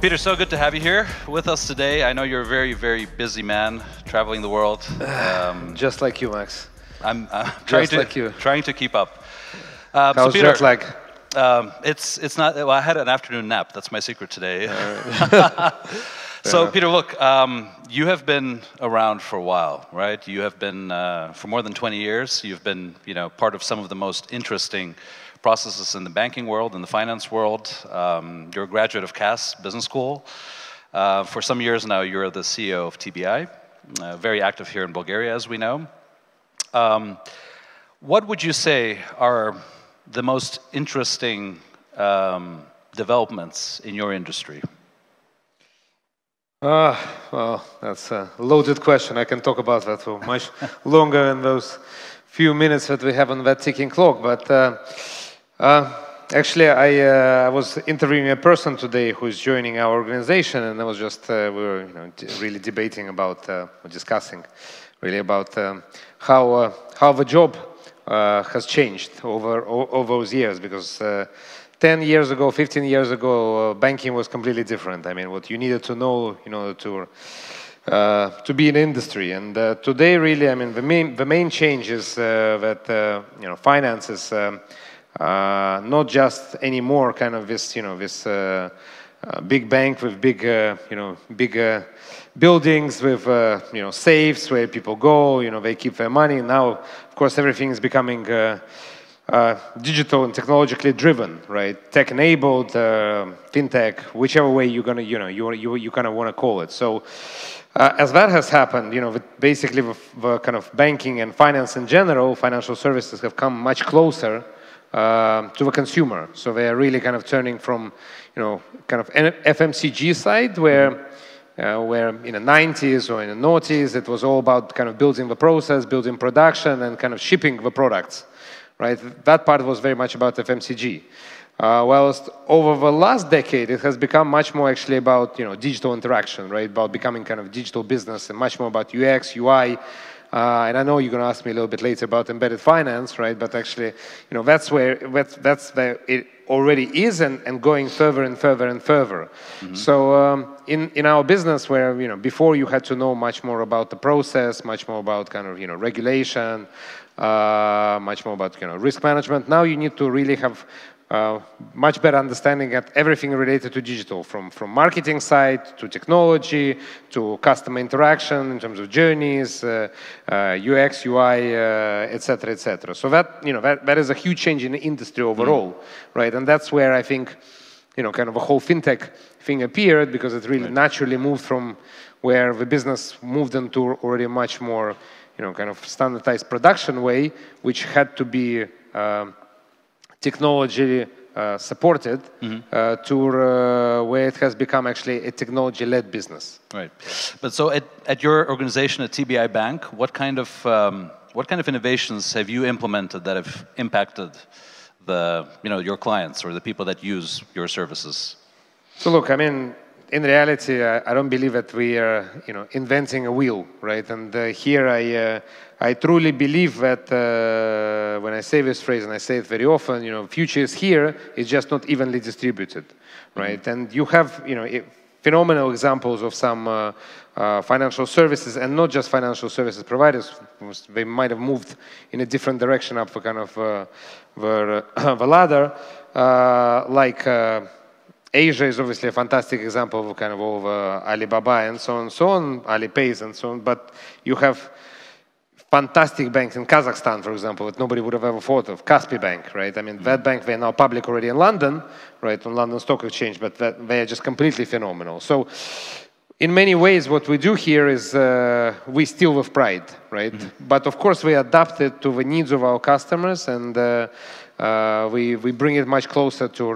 Peter, so good to have you here with us today. I know you're a very, very busy man, traveling the world. Just like you, Max. I'm trying to keep up. How's Peter, jet lag? It's not. Well, I had an afternoon nap. That's my secret today. So Peter, look, you have been around for a while, right? You have been for more than 20 years. You've been, part of some of the most interesting processes in the banking world, in the finance world. You're a graduate of CAS Business School. For some years now, you're the CEO of TBI, very active here in Bulgaria, as we know. What would you say are the most interesting developments in your industry? Well, that's a loaded question. I can talk about that for much longer in those few minutes that we have on that ticking clock. But actually, I was interviewing a person today who is joining our organization, and I was just we were really debating about discussing really about how the job has changed over those years, because 10 years ago, 15 years ago, banking was completely different. I mean, what you needed to know in order to be in industry. And today, really, I mean, the main change is that finance is not just anymore kind of this this big bank with big big buildings with safes where people go, they keep their money. Now, of course, everything is becoming digital and technologically driven, right? Tech-enabled, fintech, whichever way you're gonna, you kind of want to call it. So, as that has happened, basically the kind of banking and finance in general, financial services have come much closer to the consumer. So they are really kind of turning from, kind of FMCG side where in the 90s or in the noughties, it was all about kind of building the process, building production, and kind of shipping the products. Right, that part was very much about FMCG. Whilst over the last decade, it has become much more actually about digital interaction, right? About becoming kind of digital business and much more about UX, UI. And I know you're going to ask me a little bit later about embedded finance, right? But actually, that's where it already is, and going further and further and further. Mm-hmm. So in our business, where before you had to know much more about the process, much more about kind of regulation. Much more about risk management. Now you need to really have much better understanding at everything related to digital, from marketing side to technology to customer interaction in terms of journeys, UX, UI, etc., etc. So that that is a huge change in the industry overall, right? And that's where I think kind of a whole fintech thing appeared, because it really naturally moved from where the business moved into already much more kind of standardized production way, which had to be technology supported, to where it has become actually a technology-led business. Right. But so at your organization at TBI Bank, what kind of innovations have you implemented that have impacted the your clients or the people that use your services? So look, I mean, in reality, I don't believe that we are, inventing a wheel, right? And here I truly believe that when I say this phrase, and I say it very often, future is here, it's just not evenly distributed, right? Mm-hmm. And you have, phenomenal examples of some financial services, and not just financial services providers. They might have moved in a different direction up the kind of the ladder, like. Asia is obviously a fantastic example of kind of all of Alibaba and so on, Alipay and so on. But you have fantastic banks in Kazakhstan, for example, that nobody would have ever thought of. Kaspi Bank, right? I mean, that bank, they're now public already in London, right, on London Stock Exchange, but they are just completely phenomenal. So in many ways, what we do here is we steal with pride, right? Mm-hmm. But of course, we adapt it to the needs of our customers, and we bring it much closer to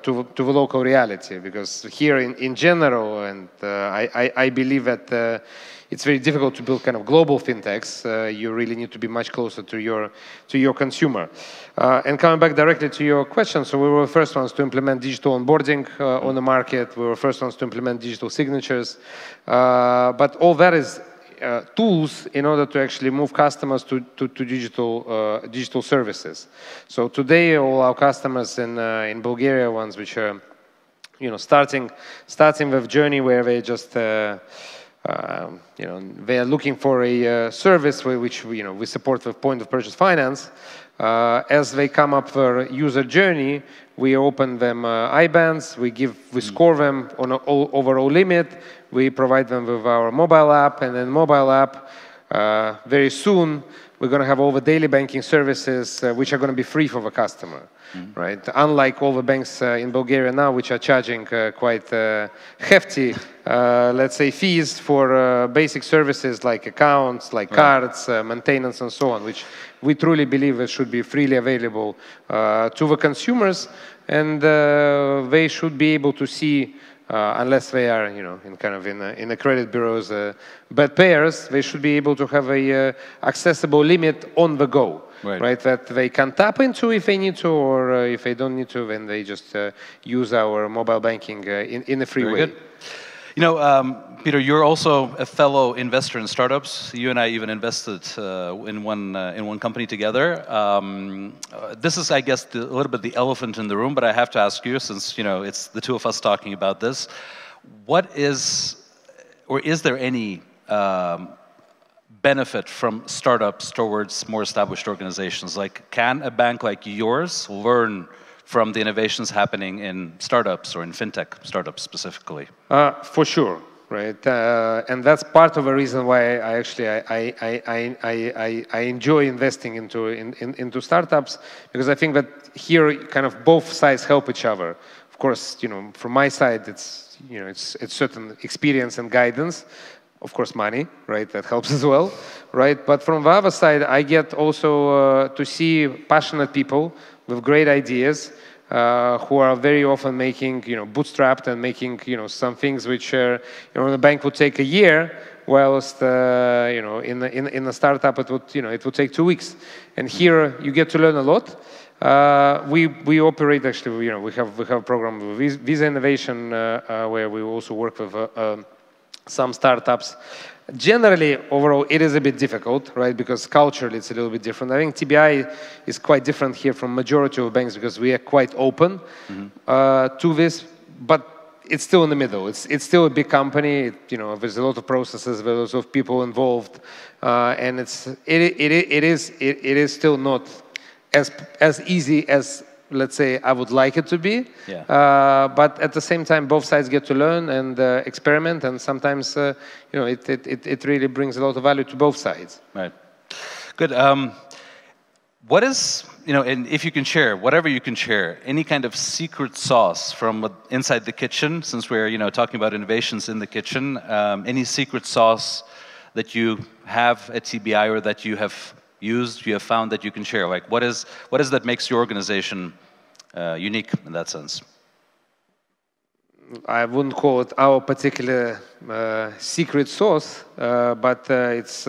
the local reality, because here in general, and I believe that it's very difficult to build kind of global fintechs. You really need to be much closer to your consumer. And coming back directly to your question, so we were the first ones to implement digital onboarding on the market. We were the first ones to implement digital signatures. But all that is tools in order to actually move customers to digital services. So today, all our customers in Bulgaria, ones which are starting with journey where they just they are looking for a service which we support with point of purchase finance. As they come up their user journey, we open them IBANs, we score them on an overall limit, we provide them with our mobile app, and then mobile app, very soon, we're going to have all the daily banking services which are going to be free for the customer, right? Unlike all the banks in Bulgaria now, which are charging quite hefty, let's say, fees for basic services like accounts, like cards, maintenance, and so on, which we truly believe it should be freely available to the consumers, and they should be able to see, unless they are, in a credit bureaus, bad payers, they should be able to have a accessible limit on the go, right? That they can tap into if they need to, or if they don't need to, then they just use our mobile banking in a free way. Good. Peter, you're also a fellow investor in startups. You and I even invested in one company together. This is, I guess, a little bit the elephant in the room, but I have to ask you, since it's the two of us talking about this. What is, or is there any benefit from startups towards more established organizations? Like, can a bank like yours learn from the innovations happening in startups or in fintech startups specifically? For sure, right? And that's part of the reason why I enjoy investing into startups, because I think that here kind of both sides help each other. Of course, from my side, it's certain experience and guidance. Of course, money, right? That helps as well, right? But from the other side, I get also to see passionate people with great ideas, who are very often making, bootstrapped and making, some things which, the bank would take a year, whilst, in a startup it would take 2 weeks. And here you get to learn a lot. We operate actually, we have a program with Visa Innovation where we also work with some startups. Generally, overall, it is a bit difficult, right? Because culturally, it's a little bit different. I think TBI is quite different here from majority of banks because we are quite open to this, but it's still in the middle. It's still a big company. There's a lot of processes, there's a lot of people involved, and it is still not as easy as, let's say, I would like it to be. Yeah. But at the same time, both sides get to learn and experiment, and sometimes, it really brings a lot of value to both sides. Right. Good. What is, and if you can share, whatever you can share, any kind of secret sauce from inside the kitchen, since we're, talking about innovations in the kitchen, any secret sauce that you have at TBI or that you have used, you have found that you can share? Like, what is that makes your organization unique in that sense? I wouldn't call it our particular secret sauce, but it's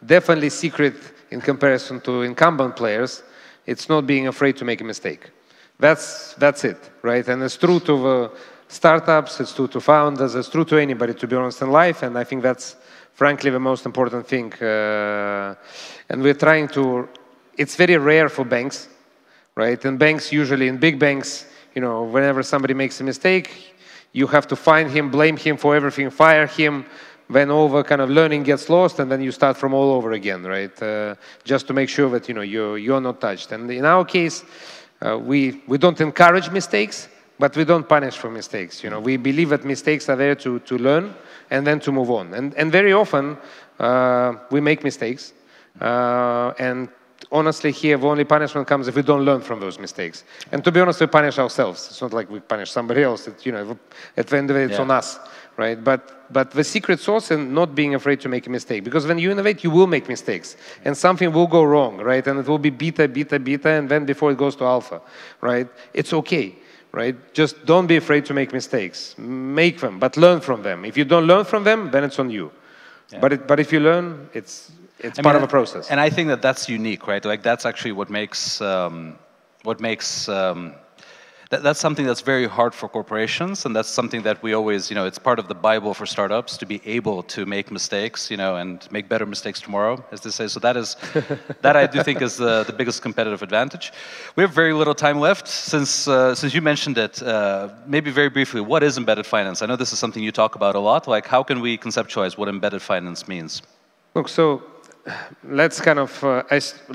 definitely secret in comparison to incumbent players. It's not being afraid to make a mistake. That's it, right? And it's true to startups, it's true to founders, it's true to anybody, to be honest, in life, and I think that's frankly the most important thing. And we're trying to, it's very rare for banks, right? And banks usually, in big banks, whenever somebody makes a mistake, you have to find him, blame him for everything, fire him, then all the kind of learning gets lost, and then you start from all over again, right? Just to make sure that, you're not touched. And in our case, we don't encourage mistakes, but we don't punish for mistakes. We believe that mistakes are there to learn and then to move on. And very often, we make mistakes. And honestly, here, the only punishment comes if we don't learn from those mistakes. And to be honest, we punish ourselves. It's not like we punish somebody else. At the end of it, it's on us, right? But the secret sauce in not being afraid to make a mistake, because when you innovate, you will make mistakes, and something will go wrong, right? And it will be beta, and then before it goes to alpha, right? It's okay, right? Just don't be afraid to make mistakes. Make them, but learn from them. If you don't learn from them, then it's on you. Yeah. But if you learn, it's part of a process. And I think that's unique, right? Like, that's actually what makes That's something that's very hard for corporations, and that's something that we always, it's part of the Bible for startups to be able to make mistakes, and make better mistakes tomorrow, as they say. So that I do think is the biggest competitive advantage. We have very little time left. Since you mentioned it, maybe very briefly, what is embedded finance? I know this is something you talk about a lot. Like, how can we conceptualize what embedded finance means? Look, so let's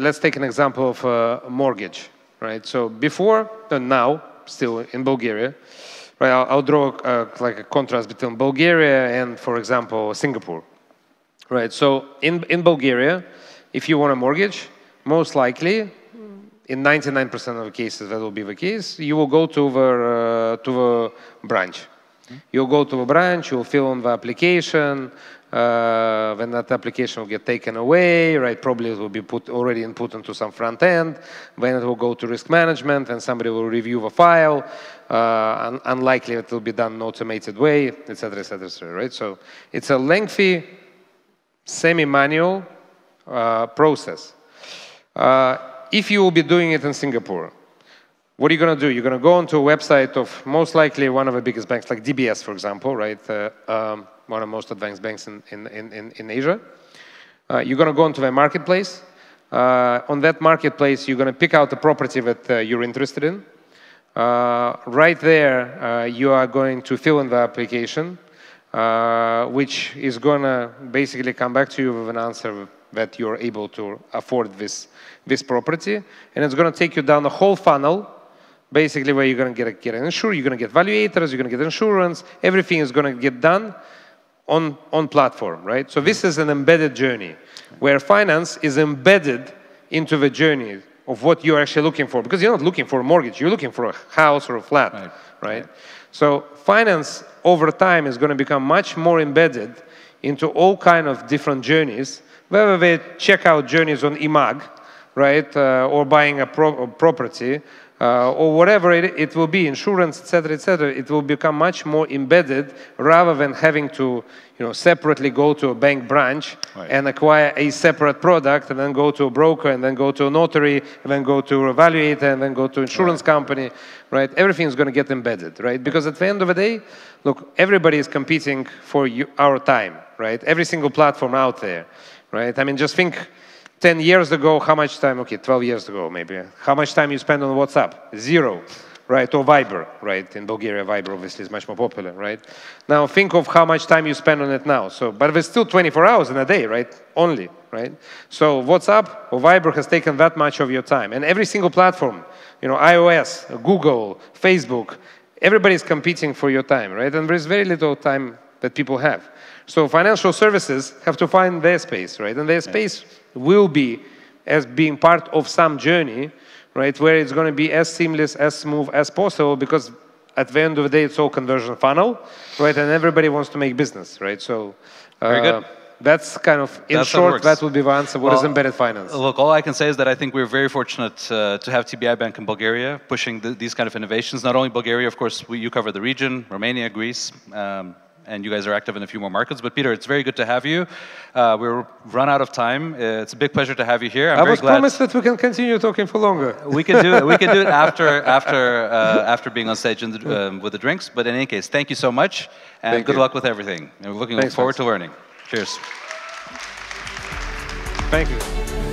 let's take an example of a mortgage, right? So before and now, still in Bulgaria, right? I'll draw like a contrast between Bulgaria and, for example, Singapore, right? So in Bulgaria, if you want a mortgage, most likely, in 99% of the cases that will be the case, you will go to the branch. You'll go to the branch, you'll fill in the application. When that application will get taken away, right? Probably it will be already input into some front end. Then it will go to risk management, and somebody will review the file. Unlikely it will be done in an automated way, etc., etc., etc. Right? So it's a lengthy, semi-manual process. If you will be doing it in Singapore, what are you going to do? You're going to go onto a website of most likely one of the biggest banks, like DBS, for example, right? One of the most advanced banks in Asia. You're going to go onto the marketplace. On that marketplace, you're going to pick out the property that you're interested in. Right there, you are going to fill in the application, which is going to basically come back to you with an answer that you're able to afford this property. And it's going to take you down the whole funnel, basically where you're going to get an insurer, you're going to get valuators, you're going to get insurance. Everything is going to get done on platform, right? So this is an embedded journey where finance is embedded into the journey of what you're actually looking for, because you're not looking for a mortgage, you're looking for a house or a flat, right? So finance over time is going to become much more embedded into all kind of different journeys, whether they check out journeys on eMAG, right, or buying a property, or whatever it will be, insurance, etc., it will become much more embedded rather than having to, separately go to a bank branch and acquire a separate product and then go to a broker and then go to a notary and then go to a evaluator and then go to insurance company, right? Everything is going to get embedded, right? Because at the end of the day, look, everybody is competing for our time, right? Every single platform out there, right? I mean, just think 10 years ago, how much time, 12 years ago maybe, how much time you spend on WhatsApp? 0, right? Or Viber, right? In Bulgaria, Viber obviously is much more popular, right? Now think of how much time you spend on it now. So, but there's still 24 hours in a day, right? Only, right? So WhatsApp or Viber has taken that much of your time. And every single platform, iOS, Google, Facebook, everybody's competing for your time, right? And there's very little time that people have. So financial services have to find their space, right? And their space will be as being part of some journey, right, where it's going to be as seamless, as smooth as possible, because at the end of the day, it's all conversion funnel, right? And everybody wants to make business, right? So very good. That's kind of, in short, that would be the answer. What is embedded finance? Look, all I can say is that I think we're very fortunate to have TBI Bank in Bulgaria pushing these kind of innovations. Not only Bulgaria, of course, you cover the region, Romania, Greece, and you guys are active in a few more markets. But Peter, it's very good to have you. We're run out of time. It's a big pleasure to have you here. I was promised that we can continue talking for longer. We can do it. We can do it after being on stage with the drinks. But in any case, thank you so much, and good luck with everything. And we're looking forward to learning. Cheers. Thank you.